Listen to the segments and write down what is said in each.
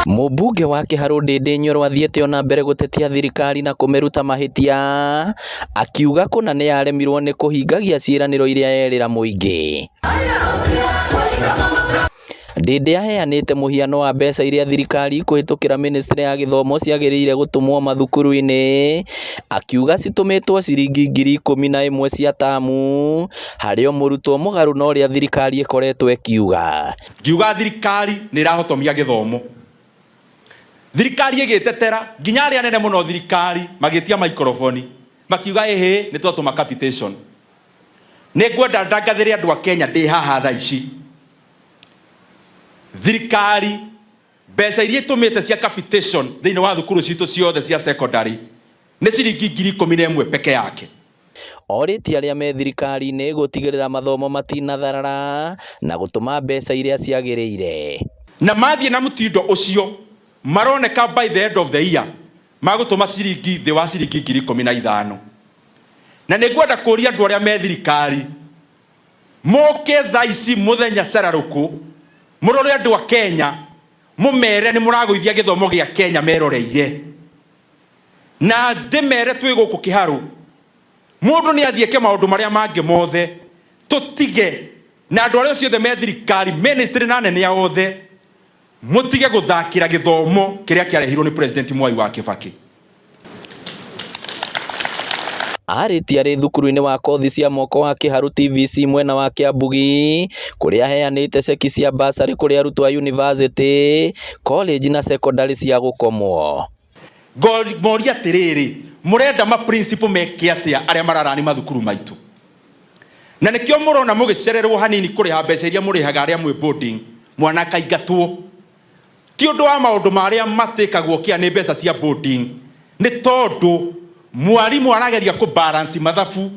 Mũmbunge wa Kĩharũ Ndĩndĩ Nyoro athiĩte ona mbere gũtetia thirikari na kũmĩruta mahĩtia, akiuga kũna nĩ yaremirwo nĩ kũhingagia ciĩranĩro iria yerĩra mũingĩ. Ndĩndĩ aheanĩte mũhiano wa mbeca iria thirikari kũhĩtũkĩra Ministry ya Gĩthomo ciagĩrĩire gũtũmwo mathukuru-inĩ, akiuga citũmĩtwo ciringi 11,000 cia tamu harĩ o mũrutwo mũgarũ na ũrĩa thirikari ĩkoretwo ĩkiuga. Ngiuga thirikari nĩ ĩrahotomia gĩthomo. Thirikari ĩgĩtetera nginya arĩa anene mũno thirikari magĩtia microphone makiuga nĩ twatũma capitation. Nĩ ngwenda ndangathĩre andũ a Kenya ndĩ haha thaa ici. Thirikari mbeca iria ĩtũmĩte cia capitation thĩinĩ wa thukuru citũ ciothe cia secondary nĩ ciringi 11,000 peke yake. Orĩtie arĩa me thirikari-inĩ gũtigĩrĩra mathomo matinatharara na gũtũma mbeca iria ciagĩrĩire. Na mathiĩ na mũtindo ũcio maroneka by the end of the year magũtũma ciringi thĩ wa ciringi 15,000. Na nĩ ngwenda kũria andũ arĩa me thirikari moke thaa ici mũthenya cararũkũ mũrore andũ a Kenya mũmere nĩ mũragũithia gĩthomo gĩa Kenya meroreire. Na ndĩmere twĩ gũkũ Kĩharũ mũndũ nĩ athiĩke maũndũ marĩa mangĩ mothe tũtige, na andũ arĩa ciothe me thirikari ministry na nene ya othe mũtige gũthakĩra gĩthomo kĩrĩa kĩarehirwo nĩ President Mwai wa Kibaki. Arĩtie arĩ thukuru-inĩ wa kothi cia moko wa Kĩharũ TVC mwena wa Kĩambugi kũrĩa aheanĩte ceki cia basarĩ kũrĩ arutwo a university, college na secondary cia gũkomwo. Moria atĩrĩrĩ, mũrenda ma principal meke atĩa arĩa mararani mathukuru maitũ? Na nĩkĩo mũrona mũgĩcererwo hanini kũrĩha mbeca iria mũrĩhaga arĩa mwĩ boarding mwana akaingatwo. Ti ũndũ wa maũndũ marĩa matĩkagwo kĩa nĩ mbeca cia boarding, nĩ tondũ mwarimũ arageria kũbalance mathabu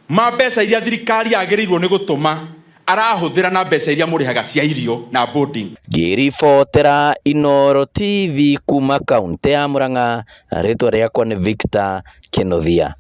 ma mbeca iria thirikari yagĩrĩirwo nĩ gũtũma arahũthĩra na mbeca iria mũrĩhaga cia irio na boarding. Ngĩribotera Inooro TV kuma kaunti ya Murang'a, rĩtwa rĩakwa nĩ Victor Kĩnuthia.